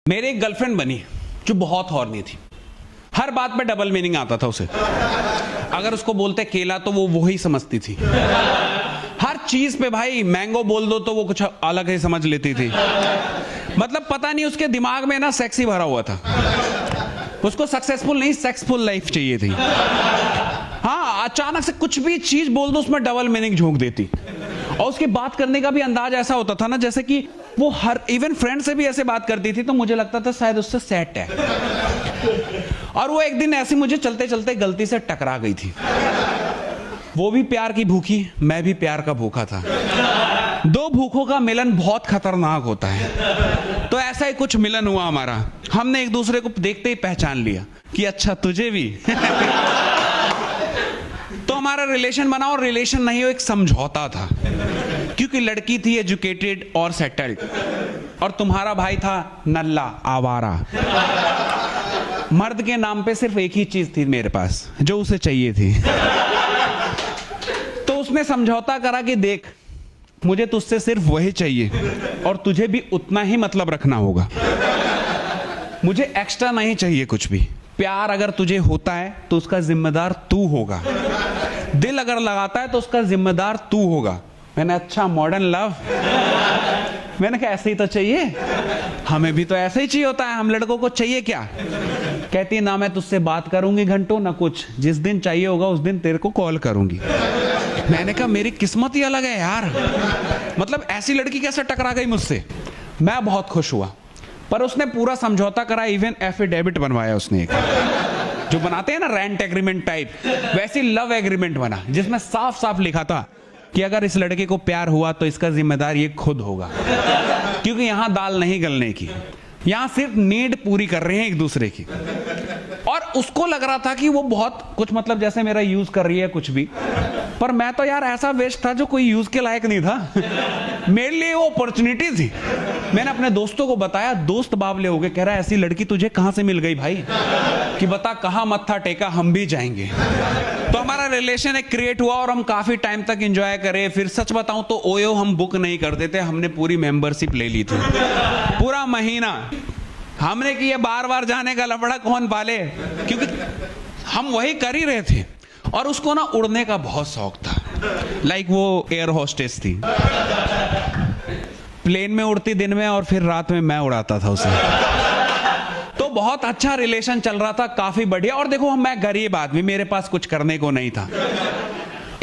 मेरी एक गर्लफ्रेंड बनी जो बहुत हॉर्नी थी। हर बात पे डबल मीनिंग आता था उसे। अगर उसको बोलते केला तो वो वही समझती थी। हर चीज पे भाई मैंगो बोल दो तो वो कुछ अलग ही समझ लेती थी। मतलब पता नहीं उसके दिमाग में ना सेक्स ही भरा हुआ था। उसको सक्सेसफुल नहीं सेक्सफुल लाइफ चाहिए थी। हाँ, अचानक से कुछ भी चीज बोल दो उसमें डबल मीनिंग झोंक देती। और उसकी बात करने का भी अंदाज ऐसा होता था ना जैसे कि वो हर इवन फ्रेंड से भी ऐसे बात करती थी तो मुझे लगता था शायद उससे सेट है। और वो एक दिन ऐसे मुझे चलते चलते गलती से टकरा गई थी। वो भी प्यार की भूखी, मैं भी प्यार का भूखा था। दो भूखों का मिलन बहुत खतरनाक होता है। तो ऐसा ही कुछ मिलन हुआ हमारा। हमने एक दूसरे को देखते ही पहचान लिया कि अच्छा तुझे भी। तो हमारा रिलेशन बना, और रिलेशन नहीं वो एक समझौता था, क्योंकि लड़की थी एजुकेटेड और सेटल्ड और तुम्हारा भाई था नल्ला आवारा। मर्द के नाम पे सिर्फ एक ही चीज थी मेरे पास जो उसे चाहिए थी। तो उसने समझौता करा कि देख मुझे तुझसे सिर्फ वही चाहिए और तुझे भी उतना ही मतलब रखना होगा। मुझे एक्स्ट्रा नहीं चाहिए कुछ भी। प्यार अगर तुझे होता है तो उसका जिम्मेदार तू होगा। दिल अगर लगाता है तो उसका जिम्मेदार तू होगा। मैंने अच्छा मॉडर्न लव, मैंने कहा ऐसे ही तो चाहिए, हमें भी तो ऐसे ही चाहिए होता है। हम लड़कों को चाहिए क्या? कहती ना मैं तुझसे बात करूंगी घंटों ना कुछ, जिस दिन चाहिए होगा उस दिन तेरे को कॉल करूंगी। मैंने कहा मेरी किस्मत ही अलग है यार। मतलब ऐसी लड़की कैसे टकरा गई मुझसे। मैं बहुत खुश हुआ, पर उसने पूरा समझौता करा, इवन एफिडेविट बनवाया उसने एक, जो बनाते हैं ना रेंट एग्रीमेंट टाइप, वैसी लव एग्रीमेंट बना जिसमें साफ साफ लिखा था कि अगर इस लड़के को प्यार हुआ तो इसका जिम्मेदार ये खुद होगा, क्योंकि यहां दाल नहीं गलने की, यहां सिर्फ नीड पूरी कर रहे हैं एक दूसरे की। और उसको लग रहा था कि वो बहुत कुछ मतलब जैसे मेरा यूज कर रही है कुछ भी, पर मैं तो यार ऐसा वेस्ट था जो कोई यूज के लायक नहीं था। मेरे लिए वो अपॉर्चुनिटी थी। मैंने अपने दोस्तों को बताया, दोस्त बावले हो गए, कह रहा है ऐसी लड़की तुझे कहां से मिल गई भाई, कि बता कहां मत्था टेका हम भी जाएंगे। तो हमारा रिलेशन एक क्रिएट हुआ और हम काफी टाइम तक एंजॉय करे। फिर सच बताऊं तो ओयो हम बुक नहीं करते थे, हमने पूरी मेंबरशिप ले ली थी। पूरा महीना हमने कि ये बार बार जाने का लफड़ा कौन पाले, क्योंकि हम वही कर ही रहे थे। और उसको ना उड़ने का बहुत शौक था। लाइक वो एयर होस्टेस थी, प्लेन में उड़ती दिन में और फिर रात में मैं उड़ाता था उसे। तो बहुत अच्छा रिलेशन चल रहा था, काफी बढ़िया। और देखो मैं गरीब आदमी, मेरे पास कुछ करने को नहीं था।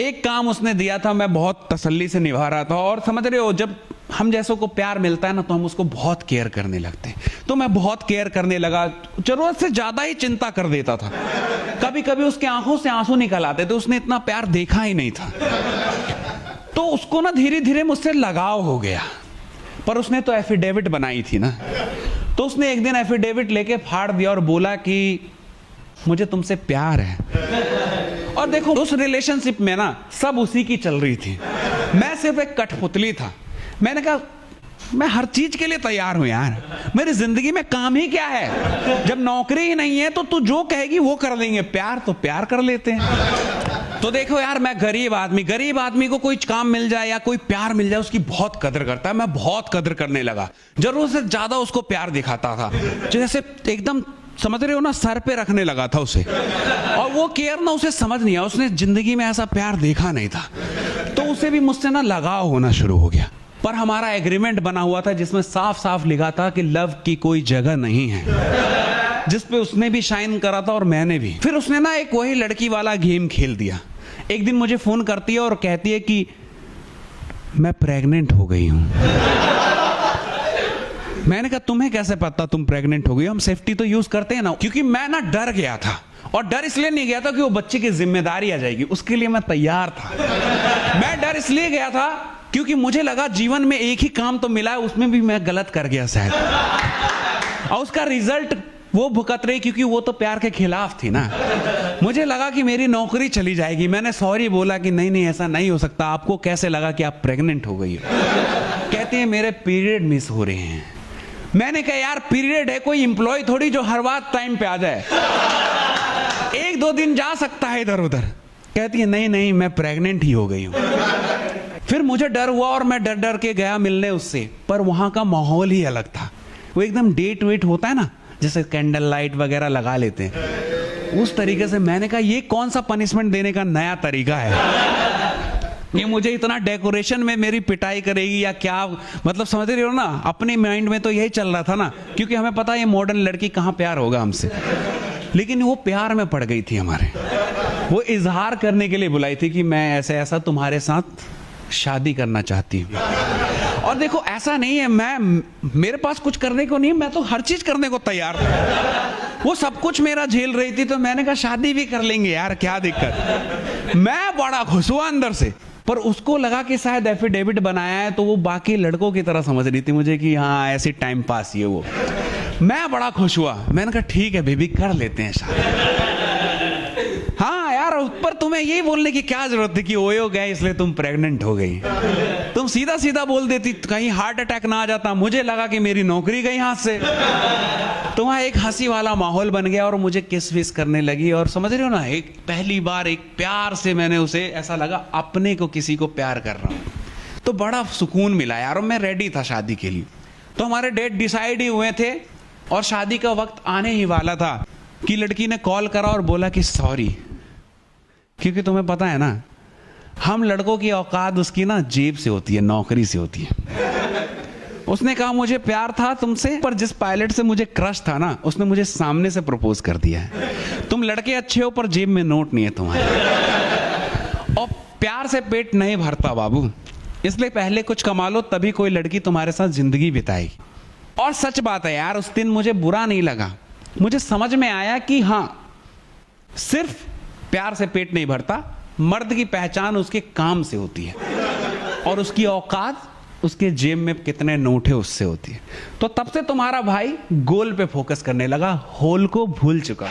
एक काम उसने दिया था, मैं बहुत तसल्ली से निभा रहा था। और समझ रहे हो जब हम जैसों को प्यार मिलता है ना तो हम उसको बहुत केयर करने लगते हैं। तो मैं बहुत केयर करने लगा, जरूरत से ज्यादा ही चिंता कर देता था। कभी कभी उसके आंखों से आंसू निकल आते थे, उसने इतना प्यार देखा ही नहीं था। तो उसको ना धीरे धीरे मुझसे लगाव हो गया। पर उसने तो एफिडेविट बनाई थी ना, तो उसने एक दिन एफिडेविट लेके फाड़ दिया और बोला कि मुझे तुमसे प्यार है। और देखो उस रिलेशनशिप में ना सब उसी की चल रही थी, मैं सिर्फ एक कठपुतली था। मैंने कहा मैं हर चीज के लिए तैयार हूं यार, मेरी जिंदगी में काम ही क्या है, जब नौकरी ही नहीं है तो तू जो कहेगी वो कर लेंगे, प्यार तो प्यार कर लेते हैं। तो देखो यार मैं गरीब आदमी को कोई काम मिल जाए या कोई प्यार मिल जाए उसकी बहुत कदर करता है। मैं बहुत कदर करने लगा, जरूरत से ज्यादा उसको प्यार दिखाता था, जैसे एकदम समझ रहे हो ना सर पे रखने लगा था उसे। और वो केयर ना उसे समझ नहीं आया, उसने जिंदगी में ऐसा प्यार देखा नहीं था। तो उसे भी मुझसे ना लगाव होना शुरू हो गया। पर हमारा एग्रीमेंट बना हुआ था जिसमें साफ साफ लिखा था कि लव की कोई जगह नहीं है, जिस पे उसने भी शाइन करा था और मैंने भी। फिर उसने ना एक वही लड़की वाला गेम खेल दिया। एक दिन मुझे फोन करती है और कहती है कि मैं प्रेग्नेंट हो गई हूं। मैंने कहा तुम्हें कैसे पता तुम प्रेग्नेंट हो गई? हम सेफ्टी तो यूज करते हैं ना। क्योंकि मैं ना डर गया था, और डर इसलिए नहीं गया था कि वो बच्चे की जिम्मेदारी आ जाएगी, उसके लिए मैं तैयार था। मैं डर इसलिए गया था क्योंकि मुझे लगा जीवन में एक ही काम तो मिला है, उसमें भी मैं गलत कर गया शायद, और उसका रिजल्ट वो भुगत रही, क्योंकि वो तो प्यार के खिलाफ थी ना। मुझे लगा कि मेरी नौकरी चली जाएगी। मैंने सॉरी बोला कि नहीं नहीं ऐसा नहीं हो सकता, आपको कैसे लगा कि आप प्रेग्नेंट हो गई हो? कहती है मेरे पीरियड मिस हो रहे हैं। मैंने कहा यार पीरियड है, कोई एम्प्लॉय थोड़ी जो हर बात टाइम पे आ जाए, एक दो दिन जा सकता है इधर उधर। कहती है नहीं नहीं मैं प्रेग्नेंट ही हो गई हूं। फिर मुझे डर हुआ और मैं डर डर के गया मिलने उससे, पर वहां का माहौल ही अलग था। वो एकदम डेट वेट होता है ना, जैसे कैंडल लाइट वगैरह लगा लेते हैं, उस तरीके से। मैंने कहा ये कौन सा पनिशमेंट देने का नया तरीका है, ये मुझे इतना डेकोरेशन में मेरी पिटाई करेगी या क्या, मतलब समझ रहे हो ना। अपने माइंड में तो यही चल रहा था ना, क्योंकि हमें पता है ये मॉडर्न लड़की कहाँ प्यार होगा हमसे, लेकिन वो प्यार में पड़ गई थी हमारे। वो इजहार करने के लिए बुलाई थी कि मैं ऐसे ऐसा तुम्हारे साथ शादी करना चाहती हूँ। और देखो ऐसा नहीं है मेरे पास कुछ करने को नहीं, मैं तो हर चीज करने को तैयार था। वो सब कुछ मेरा झेल रही थी, तो मैंने कहा शादी भी कर लेंगे यार, क्या दिक्कत। मैं बड़ा खुश हुआ अंदर से, पर उसको लगा कि शायद एफिडेविट बनाया है, तो वो बाकी लड़कों की तरह समझ रही थी मुझे कि हाँ ऐसी टाइम पास ही है वो। मैं बड़ा खुश हुआ, मैंने कहा ठीक है बेबी कर लेते हैं शादी। हाँ यार, पर तुम्हें यही बोलने की क्या जरूरत थी कि ओयो गए इसलिए तुम प्रेग्नेंट हो गई। तुम सीधा सीधा बोल देती, कहीं हार्ट अटैक ना आ जाता। मुझे लगा कि मेरी नौकरी गई हाथ से। तो वहां एक हंसी वाला माहौल बन गया और मुझे किस विस करने लगी। और समझ रहे हो ना, एक पहली बार एक प्यार से मैंने उसे ऐसा लगा अपने को किसी को प्यार कर रहा हूं, तो बड़ा सुकून मिला यार। और मैं रेडी था शादी के लिए, तो हमारे डेट डिसाइड ही हुए थे और शादी का वक्त आने ही वाला था कि लड़की ने कॉल करा और बोला कि सॉरी, क्योंकि तुम्हें पता है ना हम लड़कों की औकात उसकी ना जेब से होती है, नौकरी से होती है। उसने कहा मुझे प्यार था तुमसे, पर जिस पायलट से मुझे क्रश था ना, उसने मुझे सामने से प्रपोज कर दिया है। तुम लड़के अच्छे हो पर जेब में नोट नहीं है तुम्हारे। और प्यार से पेट नहीं भरता बाबू, इसलिए पहले कुछ कमा लो, तभी कोई लड़की तुम्हारे साथ जिंदगी बिताएगी। और सच बात है यार, उस दिन मुझे बुरा नहीं लगा। मुझे समझ में आया कि हाँ, सिर्फ प्यार से पेट नहीं भरता, मर्द की पहचान उसके काम से होती है और उसकी औकात उसके जेब में कितने नोट है उससे होती है। तो तब से तुम्हारा भाई गोल पे फोकस करने लगा, होल को भूल चुका।